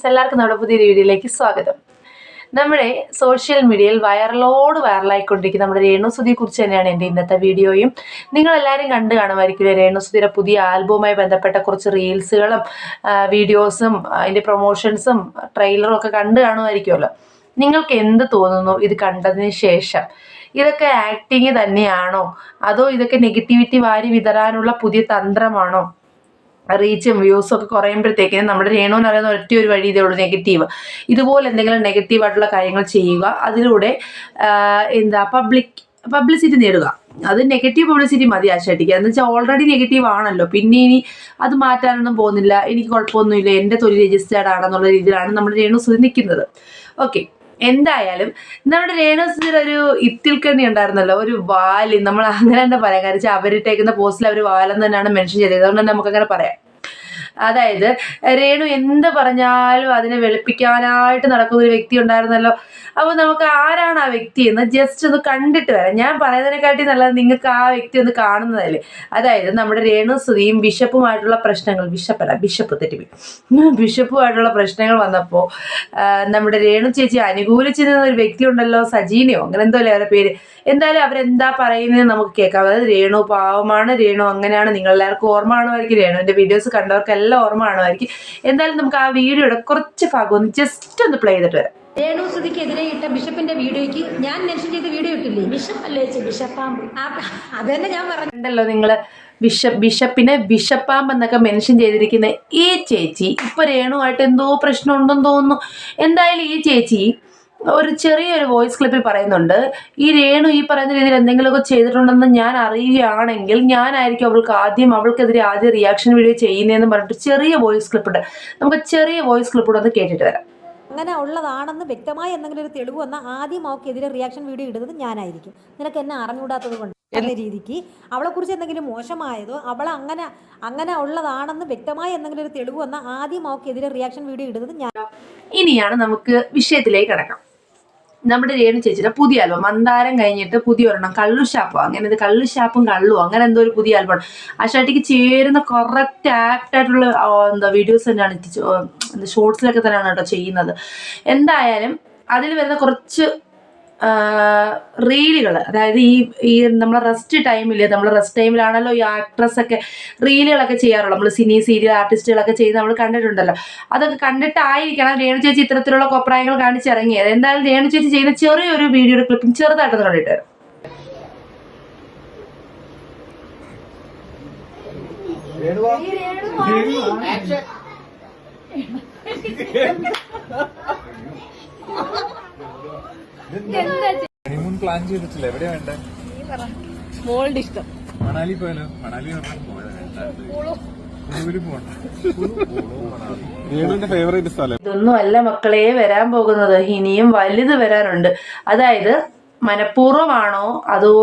എല്ലാവർക്കും നമ്മുടെ പുതിയൊരു വീഡിയോയിലേക്ക് സ്വാഗതം. നമ്മുടെ സോഷ്യൽ മീഡിയയിൽ വൈറലായിക്കൊണ്ടിരിക്കുന്ന നമ്മുടെ രേണുസുധിയെ കുറിച്ച് തന്നെയാണ് എൻ്റെ ഇന്നത്തെ വീഡിയോയും. നിങ്ങളെല്ലാവരും കണ്ടു കാണുമായിരിക്കും രേണുസുധിയുടെ പുതിയ ആൽബവുമായി ബന്ധപ്പെട്ട കുറച്ച് റീൽസുകളും വീഡിയോസും അതിൻ്റെ പ്രൊമോഷൻസും ട്രെയിലറും ഒക്കെ കണ്ടു കാണുമായിരിക്കുമല്ലോ. നിങ്ങൾക്ക് എന്ത് തോന്നുന്നു ഇത് കണ്ടതിന് ശേഷം? ഇതൊക്കെ ആക്ടിങ് തന്നെയാണോ, അതോ ഇതൊക്കെ നെഗറ്റിവിറ്റി വാരി വിതറാനുള്ള പുതിയ തന്ത്രമാണോ? റീച്ചും വ്യൂസും ഒക്കെ കുറയുമ്പോഴത്തേക്കിനും നമ്മുടെ രേണു എന്ന് പറയുന്ന ഒറ്റ ഒരു വഴി ഇതേ ഉള്ളൂ, നെഗറ്റീവ്. ഇതുപോലെ എന്തെങ്കിലും നെഗറ്റീവായിട്ടുള്ള കാര്യങ്ങൾ ചെയ്യുക, അതിലൂടെ പബ്ലിസിറ്റി നേടുക. അത് നെഗറ്റീവ് പബ്ലിസിറ്റി മതി ആശാട്ടിക്ക്. എന്ന് വെച്ചാൽ ഓൾറെഡി നെഗറ്റീവ് ആണല്ലോ, പിന്നെ ഇനി അത് മാറ്റാനൊന്നും പോകുന്നില്ല, എനിക്ക് കുഴപ്പമൊന്നുമില്ല, എൻ്റെ തൊഴിൽ രജിസ്റ്റേർഡ് ആണെന്നുള്ള രീതിയിലാണ് നമ്മുടെ രേണുസുധി നിൽക്കുന്നത്. ഓക്കെ, എന്തായാലും നമ്മുടെ രേണുസുധിയുടെ ഒരു ഇത്തിൽക്കണ്ണി ഉണ്ടായിരുന്നല്ലോ, ഒരു വാല്, നമ്മൾ അങ്ങനെ തന്നെ പറയാം. കാരണം വെച്ചാൽ അവരിട്ടേക്കുന്ന പോസ്റ്റിൽ അവർ വാലെന്ന് തന്നെയാണ് മെൻഷൻ ചെയ്തത്, അതുകൊണ്ട് തന്നെ നമുക്കങ്ങനെ പറയാം. അതായത് രേണു എന്ത് പറഞ്ഞാലും അതിനെ വെളുപ്പിക്കാനായിട്ട് നടക്കുന്ന ഒരു വ്യക്തി ഉണ്ടായിരുന്നല്ലോ. അപ്പോൾ നമുക്ക് ആരാണ് ആ വ്യക്തി എന്ന് ജസ്റ്റ് ഒന്ന് കണ്ടിട്ട് വരാം. ഞാൻ പറയുന്നതിനെക്കാട്ടി നല്ലത് നിങ്ങൾക്ക് ആ വ്യക്തി ഒന്ന് കാണുന്നതല്ലേ. അതായത് നമ്മുടെ രേണുസുധിയും ബിഷപ്പുമായിട്ടുള്ള പ്രശ്നങ്ങൾ, ബിഷപ്പുമായിട്ടുള്ള പ്രശ്നങ്ങൾ വന്നപ്പോൾ നമ്മുടെ രേണു ചേച്ചി അനുകൂലിച്ച് നിന്ന ഒരു വ്യക്തി ഉണ്ടല്ലോ, സജീനയോ അങ്ങനെ എന്തോ അല്ലേ അവരുടെ പേര്. എന്തായാലും അവരെന്താ പറയുന്നത് നമുക്ക് കേൾക്കാം. അതായത് രേണു പാവമാണ്, രേണു അങ്ങനെയാണ്. നിങ്ങളെല്ലാവർക്കും ഓർമ്മ കാണുമായിരിക്കും, രേണുവിൻ്റെ വീഡിയോസ് കണ്ടവർക്കെല്ലാം ഓർമ്മ കാണുമായിരിക്കും. എന്തായാലും നമുക്ക് ആ വീഡിയോയുടെ കുറച്ച് ഭാഗം ഒന്ന് ജസ്റ്റ് ഒന്ന് പ്ലേ ചെയ്തിട്ട് വരാം. രേണുസുധിക്കെതിരെ ഇട്ട ബിഷപ്പിന്റെ വീഡിയോയ്ക്ക് ഞാൻ മെൻഷൻ ചെയ്ത വീഡിയോ ഇട്ടില്ലേ? ബിഷപ്പല്ലേ ബിഷപ്പാമ്പ്, അത് തന്നെ ഞാൻ പറഞ്ഞല്ലോ. നിങ്ങൾ ബിഷപ്പിനെ ബിഷപ്പാമ്പ് എന്നൊക്കെ മെൻഷൻ ചെയ്തിരിക്കുന്ന ഈ ചേച്ചി ഇപ്പൊ രേണുവായിട്ട് എന്തോ പ്രശ്നം ഉണ്ടെന്ന് തോന്നുന്നു. എന്തായാലും ഈ ചേച്ചി ഒരു ചെറിയൊരു വോയിസ് ക്ലിപ്പിൽ പറയുന്നുണ്ട്, ഈ രേണു ഈ പറയുന്ന രീതിയിൽ എന്തെങ്കിലുമൊക്കെ ചെയ്തിട്ടുണ്ടെന്ന് ഞാൻ അറിയുകയാണെങ്കിൽ ഞാനായിരിക്കും അവൾക്കെതിരെ ആദ്യം റിയാക്ഷൻ വീഡിയോ ചെയ്യുന്നതെന്ന് പറഞ്ഞിട്ട് ചെറിയ വോയിസ് ക്ലിപ്പുണ്ട്. നമുക്ക് ചെറിയ വോയിസ് ക്ലിപ്പൂടെ ഒന്ന് കേട്ടിട്ട് വരാം. അങ്ങനെ ഉള്ളതാണെന്ന് വ്യക്തമായി എന്തെങ്കിലും ഒരു തെളിവ് വന്നാൽ ആദ്യം അവൾക്കെതിരെ റിയാക്ഷൻ വീഡിയോ ഇടുന്നത് ഞാനായിരിക്കും. നിനക്ക് എന്നെ അറിഞ്ഞുകൂടാത്തത് കൊണ്ട് എന്ന രീതിക്ക് അവളെക്കുറിച്ച് എന്തെങ്കിലും മോശമായതോ അങ്ങനെ ഉള്ളതാണെന്ന് വ്യക്തമായി എന്തെങ്കിലും ഒരു തെളിവ് വന്നാൽ ആദ്യം അവൾക്കെതിരെ റിയാക്ഷൻ വീഡിയോ ഇടുന്നത് ഞാൻ. ഇനിയാണ് നമുക്ക് വിഷയത്തിലേക്ക് കിടക്കാം. നമ്മുടെ രേണു ചേച്ചിയുടെ പുതിയ ആൽബം മന്ദാരം കഴിഞ്ഞിട്ട് പുതിയ ഒരെണ്ണം കള്ളുഷാപ്പോ, അങ്ങനെ ഇത് കള്ളുഷാപ്പും കള്ളും അങ്ങനെ എന്തോ ഒരു പുതിയ ആൽബം. ആശാട്ടിക്ക് ചേരുന്ന കറക്റ്റ് ആപ്റ്റായിട്ടുള്ള വീഡിയോസ് തന്നെയാണ്, ഷോർട്സിലൊക്കെ തന്നെയാണ് കേട്ടോ ചെയ്യുന്നത്. എന്തായാലും അതിൽ വരുന്ന കുറച്ച് റീലുകൾ, അതായത് ഈ നമ്മളെ റെസ്റ്റ് ടൈമിലാണല്ലോ ഈ ആക്ട്രസ്സൊക്കെ റീലുകളൊക്കെ ചെയ്യാറുള്ളൂ. നമ്മൾ സീരിയൽ ആർട്ടിസ്റ്റുകളൊക്കെ ചെയ്ത് നമ്മൾ കണ്ടിട്ടുണ്ടല്ലോ. അതൊക്കെ കണ്ടിട്ടായിരിക്കണം രേണു ചേച്ചി ഇത്തരത്തിലുള്ള കോപ്രായങ്ങൾ കാണിച്ചിറങ്ങിയത്. എന്തായാലും രേണു ചേച്ചി ചെയ്യുന്ന ചെറിയൊരു വീഡിയോയുടെ ക്ലിപ്പിംഗ് ചെറുതായിട്ടൊന്ന് കണ്ടിട്ട് വരാം. ഹണിമൂൺ പ്ലാൻ ചെയ്തിട്ടില്ല, എവിടെയാ വേണ്ടേ? മോളുടെ ഇഷ്ടം മണാലി പോയാലോ? മണാലി രേണുവിന്റെ ഫേവറേറ്റ് സ്ഥലം ഇതൊന്നും അല്ല മക്കളെ വരാൻ പോകുന്നത്, ഇനിയും വലുത് വരാനുണ്ട്. അതായത് മനഃപൂർവ്വമാണോ അതോ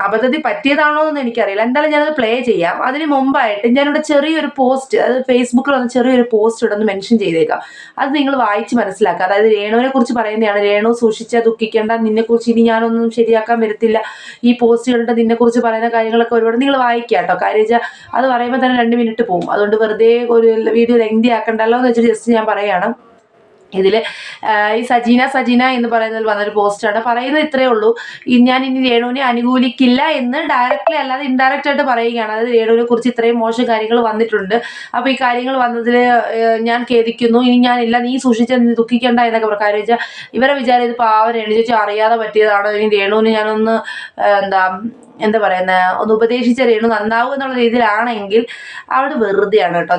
അബദ്ധത്തിൽ പറ്റിയതാണോ എന്ന് എനിക്കറിയില്ല. എന്തായാലും ഞാനത് പ്ലേ ചെയ്യാം. അതിന് മുമ്പായിട്ട് ഞാനിവിടെ ചെറിയൊരു പോസ്റ്റ്, അത് ഫേസ്ബുക്കിൽ വന്ന് ചെറിയൊരു പോസ്റ്റ് ഇവിടെ ഒന്ന് മെൻഷൻ ചെയ്തേക്കാം. അത് നിങ്ങൾ വായിച്ച് മനസ്സിലാക്കുക. അതായത് രേണുവിനെ കുറിച്ച് പറയുന്നതാണ്. രേണു സൂക്ഷിച്ചാൽ ദുഃഖിക്കേണ്ട, നിന്നെക്കുറിച്ച് ഇനി ഞാനൊന്നും ശരിയാക്കാൻ വരത്തില്ല. ഈ പോസ്റ്റ് കണ്ടിട്ട് നിന്നെക്കുറിച്ച് പറയുന്ന കാര്യങ്ങളൊക്കെ ഒരുപാട് നിങ്ങൾ വായിക്കുക കേട്ടോ. കാര്യം വെച്ചാൽ അത് പറയുമ്പോൾ തന്നെ 2 മിനിറ്റ് പോകും. അതുകൊണ്ട് വെറുതെ ഒരു വീഡിയോ ലെങ്തി ആക്കണ്ടല്ലോ എന്ന് വെച്ചിട്ട് ജസ്റ്റ് ഞാൻ പറയുകയാണ്. ഇതിൽ ഈ സജീന എന്ന് പറയുന്നതിൽ വന്നൊരു പോസ്റ്റാണ്. പറയുന്നത് ഇത്രയേ ഉള്ളൂ, ഞാൻ ഇനി രേണുവിനെ അനുകൂലിക്കില്ല എന്ന് ഡയറക്റ്റ്ലി അല്ലാതെ ഇൻഡയറക്റ്റ് ആയിട്ട് പറയുകയാണ്. അതായത് രേണുവിനെ കുറിച്ച് ഇത്രയും മോശം കാര്യങ്ങൾ വന്നിട്ടുണ്ട്, അപ്പോൾ ഈ കാര്യങ്ങൾ വന്നതിൽ ഞാൻ ഖേദിക്കുന്നു, ഇനി ഞാനില്ല, നീ സൂക്ഷിച്ചാൽ നീ ദുഃഖിക്കേണ്ട എന്നൊക്കെ പറയും. കാര്യം വെച്ചാൽ ഇവരെ വിചാരം ഇത് പാവം രേണു ചേച്ചി അറിയാതെ പറ്റിയതാണോ, ഇനി രേണുവിന് ഞാനൊന്ന് എന്താ പറയുന്നത് ഒന്ന് ഉപദേശിച്ച രേണു നന്നാവും എന്നുള്ള രീതിയിലാണെങ്കിൽ അവിടെ വെറുതെയാണ് കേട്ടോ.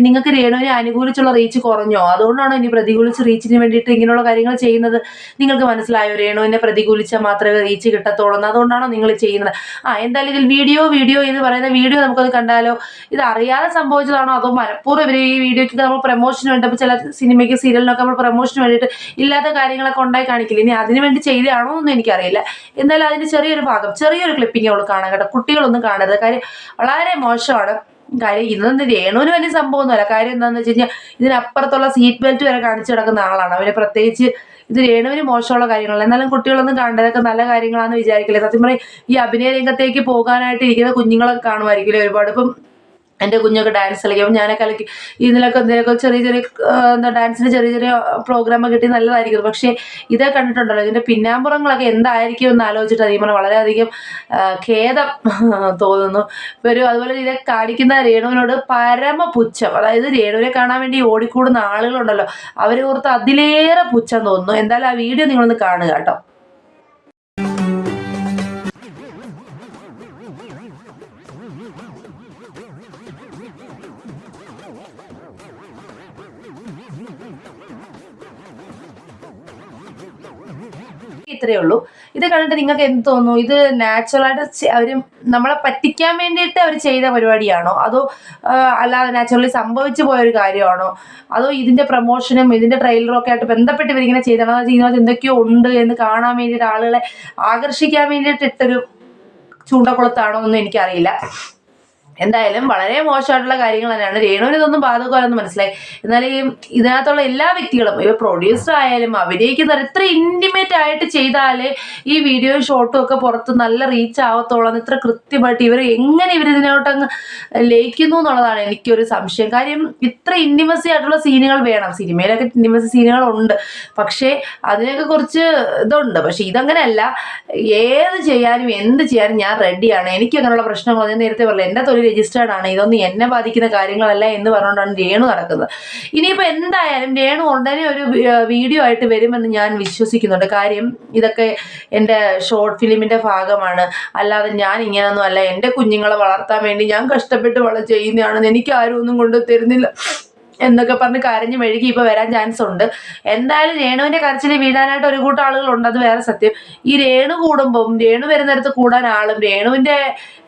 നിങ്ങൾക്ക് രേണുവിനെ അനുകൂലിച്ചുള്ള റീച്ച് കുറഞ്ഞോ? അതുകൊണ്ടാണോ ഇനി പ്രതികൂലിച്ച് റീച്ചിന് വേണ്ടിയിട്ട് ഇങ്ങനെയുള്ള കാര്യങ്ങൾ ചെയ്യുന്നത്? നിങ്ങൾക്ക് മനസ്സിലായോ? രേണുവിനെ പ്രതികൂലിച്ചാൽ മാത്രമേ റീച്ച് കിട്ടത്തുള്ളൂ, അതുകൊണ്ടാണോ നിങ്ങൾ ചെയ്യുന്നത്? എന്തായാലും ഇതിൽ വീഡിയോ എന്ന് പറയുന്ന വീഡിയോ നമുക്കത് കണ്ടാലോ? ഇത് അറിയാതെ സംഭവിച്ചതാണോ അതോ മനഃപൂർവ്വം ഇവർ ഈ വീഡിയോയ്ക്ക് നമ്മൾ പ്രൊമോഷന് വേണ്ടി ചില സിനിമയ്ക്ക് സീരിയലിനൊക്കെ നമ്മൾ പ്രൊമോഷന് വേണ്ടിയിട്ട് ഇല്ലാത്ത കാര്യങ്ങളൊക്കെ ഉണ്ടായി കാണിക്കില്ല. ഇനി അതിന് വേണ്ടി ചെയ്തതാണോ എന്നൊന്നും എനിക്കറിയില്ല. എന്തായാലും അതിൻ്റെ ചെറിയൊരു ക്ലിപ്പിംഗ് അവൾ കാണാൻ കേട്ടോ. കുട്ടികളൊന്നും കാണരുത്, കാര്യം വളരെ മോശമാണ്. കാര്യം ഇതൊന്നും രേണുവിന് വലിയ സംഭവമൊന്നുമല്ല. കാര്യം എന്താണെന്ന് വെച്ച് കഴിഞ്ഞാൽ ഇതിനപ്പുറത്തുള്ള സീറ്റ് ബെൽറ്റ് വരെ കാണിച്ചു കിടക്കുന്ന ആളാണ്. അവരെ പ്രത്യേകിച്ച് ഇത് രേണുവിന് മോശമുള്ള കാര്യങ്ങളല്ല. എന്നാലും കുട്ടികളൊന്നും കാണേണ്ടതൊക്കെ നല്ല കാര്യങ്ങളാണെന്ന് വിചാരിക്കില്ലേ. സത്യം പറയും, ഈ അഭിനയ രംഗത്തേക്ക് പോകാനായിട്ട് ഇരിക്കുന്ന കുഞ്ഞുങ്ങളൊക്കെ കാണുമായിരിക്കില്ലേ ഒരുപാട്. ഇപ്പം എൻ്റെ കുഞ്ഞൊക്കെ ഡാൻസ് കളിക്കും, ഞാനൊക്കെ കളിക്കും, ഇതിലൊക്കെ ചെറിയ ചെറിയ എന്താ ഡാൻസിന് ചെറിയ ചെറിയ പ്രോഗ്രാമൊക്കെ കിട്ടി നല്ലതായിരിക്കും. പക്ഷേ ഇതൊക്കെ കണ്ടിട്ടുണ്ടല്ലോ, ഇതിൻ്റെ പിന്നാമ്പുറങ്ങളൊക്കെ എന്തായിരിക്കും എന്ന് ആലോചിച്ചിട്ട് അതിന് വളരെയധികം ഖേദം തോന്നുന്നു. അതുപോലെ ഇതൊക്കെ കാണിക്കുന്ന രേണുവിനോട് പരമ പുച്ഛം, അതായത് രേണുവിനെ കാണാൻ വേണ്ടി ഓടിക്കൂടുന്ന ആളുകളുണ്ടല്ലോ, അവരെ ഓർത്ത് അതിലേറെ പുച്ഛം തോന്നുന്നു. എന്തായാലും ആ വീഡിയോ നിങ്ങളൊന്ന് കാണുക കേട്ടോ. ഇത്രയേ ഉള്ളൂ. ഇത് കണ്ടിട്ട് നിങ്ങൾക്ക് എന്ത് തോന്നുന്നു? ഇത് നാച്ചുറലായിട്ട് അവർ നമ്മളെ പറ്റിക്കാൻ വേണ്ടിയിട്ട് അവർ ചെയ്ത പരിപാടിയാണോ, അതോ അല്ലാതെ നാച്ചുറലി സംഭവിച്ചു പോയൊരു കാര്യമാണോ, അതോ ഇതിൻ്റെ പ്രൊമോഷനും ഇതിൻ്റെ ട്രെയിലറും ഒക്കെ ആയിട്ട് ബന്ധപ്പെട്ട് ഇവരിങ്ങനെ ചെയ്തതാണോ, അത് ഇതിനകത്ത് എന്തൊക്കെയോ ഉണ്ട് എന്ന് കാണാൻ വേണ്ടിയിട്ട് ആളുകളെ ആകർഷിക്കാൻ വേണ്ടിയിട്ട് ഇട്ടൊരു ചൂണ്ടക്കുളത്താണോ എന്നൊന്നും എനിക്കറിയില്ല. എന്തായാലും വളരെ മോശമായിട്ടുള്ള കാര്യങ്ങൾ തന്നെയാണ്. രേണുവിന് ഇതൊന്നും ബാധകമല്ലെന്ന് മനസ്സിലായി. എന്നാൽ ഇതിനകത്തുള്ള എല്ലാ വ്യക്തികളും, ഇവ പ്രൊഡ്യൂസർ ആയാലും അഭിനയിക്കുന്നവർ ഇത്ര ഇൻറ്റിമേറ്റ് ആയിട്ട് ചെയ്താലേ ഈ വീഡിയോയും ഷോട്ടും ഒക്കെ പുറത്ത് നല്ല റീച്ച് ആവത്തോളം ഇത്ര കൃത്യമായിട്ട് എങ്ങനെ ഇവരിതിനോട്ടങ്ങ് ലയിക്കുന്നു എന്നുള്ളതാണ് എനിക്കൊരു സംശയം. കാര്യം ഇത്ര ഇൻറ്റിമസി ആയിട്ടുള്ള സീനുകൾ വേണം. സിനിമയിലൊക്കെ ഇൻറ്റിമസി സീനുകളുണ്ട്, പക്ഷേ അതിനൊക്കെ കുറച്ച് ഇതുണ്ട്. പക്ഷെ ഇതങ്ങനെയല്ല. ഏത് ചെയ്യാനും എന്ത് ചെയ്യാനും ഞാൻ റെഡിയാണ്. എനിക്ക് അങ്ങനെയുള്ള പ്രശ്നങ്ങൾ ഞാൻ നേരത്തെ പറഞ്ഞില്ല, എൻ്റെ തൊഴിൽ രജിസ്റ്റേർഡ് ആണ്, ഇതൊന്നും എന്നെ ബാധിക്കുന്ന കാര്യങ്ങളല്ല എന്ന് പറഞ്ഞുകൊണ്ടാണ് രേണു നടക്കുന്നത്. ഇനിയിപ്പോൾ എന്തായാലും രേണു ഉടനെ ഒരു വീഡിയോ ആയിട്ട് വരുമെന്ന് ഞാൻ വിശ്വസിക്കുന്നുണ്ട്. കാര്യം ഇതൊക്കെ എൻ്റെ ഷോർട്ട് ഫിലിമിൻ്റെ ഭാഗമാണ്, അല്ലാതെ ഞാൻ ഇങ്ങനെയൊന്നും അല്ല. എൻ്റെ കുഞ്ഞുങ്ങളെ വളർത്താൻ വേണ്ടി ഞാൻ കഷ്ടപ്പെട്ട് ചെയ്യുന്നതാണെന്ന് എനിക്ക് ആരും ഒന്നും കൊണ്ട് തരുന്നില്ല എന്നൊക്കെ പറഞ്ഞ് കരഞ്ഞ് മെഴുകി ഇപ്പോൾ വരാൻ ചാൻസ് ഉണ്ട്. എന്തായാലും രേണുവിൻ്റെ കരച്ചിൽ വീഴാനായിട്ട് ഒരു കൂട്ടം ആളുകളുണ്ട്, അത് വേറെ സത്യം. ഈ രേണു കൂടുമ്പം രേണു വരുന്നിടത്ത് കൂടാൻ ആളും, രേണുവിൻ്റെ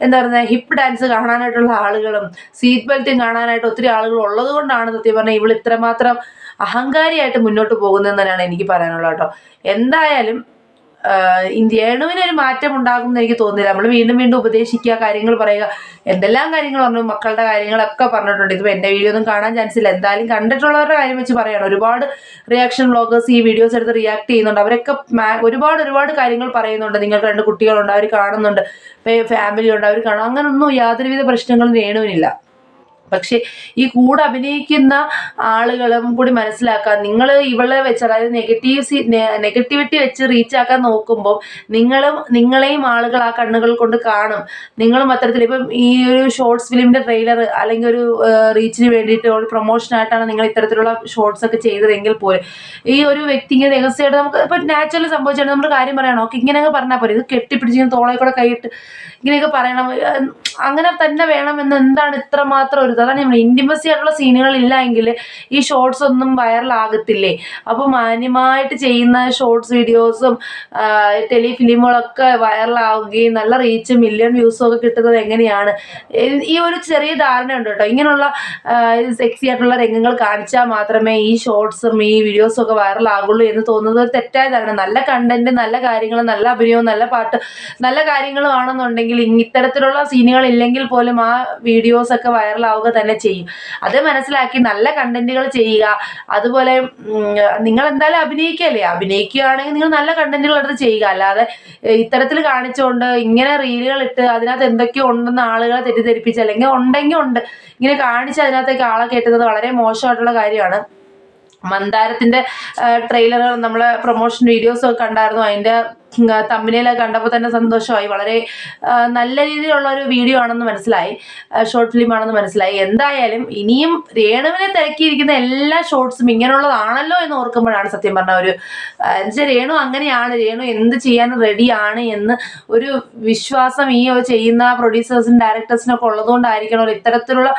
എന്താ പറയുക ഹിപ്പ് ഡാൻസ് കാണാനായിട്ടുള്ള ആളുകളും സീറ്റ് ബെൽറ്റും കാണാനായിട്ട് ഒത്തിരി ആളുകൾ ഉള്ളത് കൊണ്ടാണ് സത്യം പറഞ്ഞാൽ ഇവൾ ഇത്രമാത്രം അഹങ്കാരിയായിട്ട് മുന്നോട്ട് പോകുന്നതെന്ന് തന്നെയാണ് എനിക്ക് പറയാനുള്ളത് കേട്ടോ. എന്തായാലും രേണുവിനൊരു മാറ്റം ഉണ്ടാകുമെന്ന് എനിക്ക് തോന്നുന്നില്ല. നമ്മൾ വീണ്ടും വീണ്ടും ഉപദേശിക്കുക, കാര്യങ്ങൾ പറയുക, എന്തെല്ലാം കാര്യങ്ങൾ പറഞ്ഞു, മക്കളുടെ കാര്യങ്ങളൊക്കെ പറഞ്ഞിട്ടുണ്ട്. ഇതിപ്പോൾ എൻ്റെ വീഡിയോ ഒന്നും കാണാൻ ചാൻസ് ഇല്ല. എന്തായാലും കണ്ടിട്ടുള്ളവരുടെ കാര്യം വെച്ച് പറയുകയാണ്. ഒരുപാട് റിയാക്ഷൻ വ്ളോഗേഴ്സ് ഈ വീഡിയോസ് എടുത്ത് റിയാക്ട് ചെയ്യുന്നുണ്ട്. അവരൊക്കെ ഒരുപാട് കാര്യങ്ങൾ പറയുന്നുണ്ട്. നിങ്ങൾക്ക് 2 കുട്ടികളുണ്ട്, അവർ കാണുന്നുണ്ട്, ഫാമിലി ഉണ്ട്, അവർ കാണും. അങ്ങനൊന്നും യാതൊരുവിധ പ്രശ്നങ്ങളും രേണുവിനില്ല. പക്ഷെ ഈ കൂടെ അഭിനയിക്കുന്ന ആളുകളും കൂടി മനസ്സിലാക്കാൻ, നിങ്ങൾ ഇവളെ വെച്ച്, അതായത് നെഗറ്റിവിറ്റി വെച്ച് റീച്ചാക്കാൻ നോക്കുമ്പോൾ നിങ്ങളെയും ആളുകൾ ആ കണ്ണുകൾ കൊണ്ട് കാണും. നിങ്ങളും അത്തരത്തിൽ ഇപ്പം ഈ ഒരു ഷോർട്സ് ഫിലിമിൻ്റെ ട്രെയിലർ അല്ലെങ്കിൽ ഒരു റീച്ചിന് വേണ്ടിയിട്ട് ഒരു പ്രൊമോഷനായിട്ടാണ് നിങ്ങൾ ഇത്തരത്തിലുള്ള ഷോർട്സ് ഒക്കെ ചെയ്തതെങ്കിൽ പോലും ഈ ഒരു വ്യക്തി ഇങ്ങനെ രഹസ്യമായിട്ട് നമുക്ക് ഇപ്പം നാച്ചുറലി സംഭവിച്ചാണ് നമ്മൾ കാര്യം പറയണം. ഓക്കെ, ഇങ്ങനെയൊക്കെ പറഞ്ഞാൽ പോരെ, ഇത് കെട്ടിപ്പിടിച്ചിങ്ങനെ തോളെ കൂടെ കൈയിട്ട് ഇങ്ങനെയൊക്കെ പറയണം, അങ്ങനെ തന്നെ വേണമെന്ന് എന്താണ് ഇത്രമാത്രം ഒരു അതാണ് നമ്മൾ ഇൻറ്റിമസി ആയിട്ടുള്ള സീനുകൾ ഇല്ല എങ്കിൽ ഈ ഷോർട്സ് ഒന്നും വൈറലാകത്തില്ലേ? അപ്പോൾ മാന്യമായിട്ട് ചെയ്യുന്ന ഷോർട്സ് വീഡിയോസും ടെലിഫിലിമുകളൊക്കെ വൈറലാവുകയും നല്ല റീച്ചും മില്യൺ വ്യൂസും ഒക്കെ കിട്ടുന്നത് എങ്ങനെയാണ്? ഈ ഒരു ചെറിയ ധാരണ ഉണ്ട് കേട്ടോ. ഇങ്ങനെയുള്ള സെക്സി ആയിട്ടുള്ള രംഗങ്ങൾ കാണിച്ചാൽ മാത്രമേ ഈ ഷോർട്സും ഈ വീഡിയോസും ഒക്കെ വൈറലാകുള്ളൂ എന്ന് തോന്നുന്നത് ഒരു തെറ്റായ ധാരണ. നല്ല കണ്ടന്റ്, നല്ല കാര്യങ്ങൾ, നല്ല അഭിനയവും നല്ല പാട്ട്, നല്ല കാര്യങ്ങളും ആണെന്നുണ്ടെങ്കിൽ ഇത്തരത്തിലുള്ള സീനുകൾ ഇല്ലെങ്കിൽ പോലും ആ വീഡിയോസൊക്കെ വൈറലാവുക തന്നെ ചെയ്യും. അത് മനസ്സിലാക്കി നല്ല കണ്ടന്റുകൾ ചെയ്യുക. അതുപോലെ നിങ്ങൾ എന്തായാലും അഭിനയിക്കുകയാണെങ്കിൽ നിങ്ങൾ നല്ല കണ്ടന്റുകൾ എടുത്ത് ചെയ്യുക. അല്ലാതെ ഇത്തരത്തിൽ കാണിച്ചുകൊണ്ട് ഇങ്ങനെ റീലുകൾ ഇട്ട് അതിനകത്ത് എന്തൊക്കെയോ ഉണ്ടെന്ന് ആളുകളെ തെറ്റിദ്ധരിപ്പിച്ച്, അല്ലെങ്കിൽ ഉണ്ടെങ്കിൽ ഉണ്ട് ഇങ്ങനെ കാണിച്ച് അതിനകത്തേക്ക് ആളെ കയറ്റുന്നത് വളരെ മോശമായിട്ടുള്ള കാര്യമാണ്. മന്ദാരത്തിൻ്റെ ട്രെയിലറുകൾ നമ്മളെ പ്രൊമോഷൻ വീഡിയോസൊക്കെ കണ്ടായിരുന്നു. അതിൻ്റെ തമ്മിലൊക്കെ കണ്ടപ്പോൾ തന്നെ സന്തോഷമായി. വളരെ നല്ല രീതിയിലുള്ള ഒരു വീഡിയോ ആണെന്ന് മനസ്സിലായി, ഷോർട്ട് ഫിലിം ആണെന്ന് മനസ്സിലായി. എന്തായാലും ഇനിയും രേണുവിനെ തിരക്കിയിരിക്കുന്ന എല്ലാ ഷോർട്സും ഇങ്ങനെയുള്ളതാണല്ലോ എന്ന് ഓർക്കുമ്പോഴാണ് സത്യം പറഞ്ഞ ഒരു എന്നുവെച്ചാൽ രേണു അങ്ങനെയാണ്, രേണു എന്ത് ചെയ്യാനും റെഡിയാണ് എന്ന് ഒരു വിശ്വാസം ഈ ചെയ്യുന്ന പ്രൊഡ്യൂസേഴ്സിനും ഡയറക്ടേഴ്സിനൊക്കെ ഉള്ളതുകൊണ്ടായിരിക്കണം ഇത്തരത്തിലുള്ള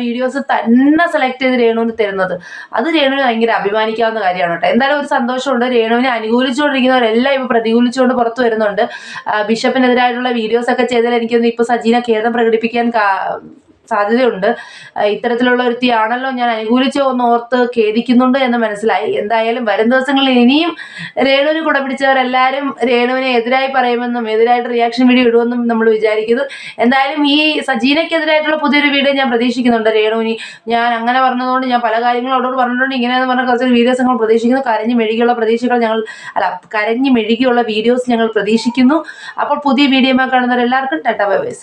വീഡിയോസ് തന്നെ സെലക്ട് ചെയ്ത് രേണുവിന് തരുന്നത്. അത് രേണുവിന് ഭയങ്കര അഭിമാനിക്കാവുന്ന കാര്യമാണ് കേട്ടോ. എന്തായാലും ഒരു സന്തോഷമുണ്ട്. രേണുവിനെ അനുകൂലിച്ചുകൊണ്ടിരിക്കുന്നവരെല്ലാം ഇപ്പോൾ പ്രതികൂലിച്ചുകൊണ്ട് പുറത്തു വരുന്നുണ്ട്. ബിഷപ്പിനെതിരായിട്ടുള്ള വീഡിയോസ് ഒക്കെ ചെയ്താൽ എനിക്കൊന്ന് ഇപ്പോൾ സജീന ഖേദം പ്രകടിപ്പിക്കാൻ സാധ്യതയുണ്ട്. ഇത്തരത്തിലുള്ള ഒരുത്തിയാണല്ലോ ഞാൻ അനുകൂലിച്ച് ഒന്ന് ഓർത്ത് ഖേദിക്കുന്നുണ്ട് എന്ന് മനസ്സിലായി. എന്തായാലും വരും ദിവസങ്ങളിൽ ഇനിയും രേണുവിന് കുട പിടിച്ചവരെല്ലാവരും രേണുവിനെ എതിരായി പറയുമെന്നും എതിരായിട്ട് റിയാക്ഷൻ വീഡിയോ ഇടുമെന്നും നമ്മൾ വിചാരിക്കുന്നു. എന്തായാലും ഈ സജീനയ്ക്കെതിരായിട്ടുള്ള പുതിയൊരു വീഡിയോ ഞാൻ പ്രതീക്ഷിക്കുന്നുണ്ട്. രേണുവിന് ഞാൻ അങ്ങനെ പറഞ്ഞതുകൊണ്ട് ഞാൻ പല കാര്യങ്ങളും അവരോട് പറഞ്ഞിട്ടുണ്ട്, ഇങ്ങനെയെന്ന് പറഞ്ഞ കുറച്ച് വീഡിയോസ് ഞങ്ങൾ പ്രതീക്ഷിക്കുന്നു. കരഞ്ഞു മെഴുകിയുള്ള വീഡിയോസ് ഞങ്ങൾ പ്രതീക്ഷിക്കുന്നു. അപ്പോൾ പുതിയ വീഡിയോമായി കാണുന്നവരെല്ലാവർക്കും ടാറ്റാ ബൈ ബൈ.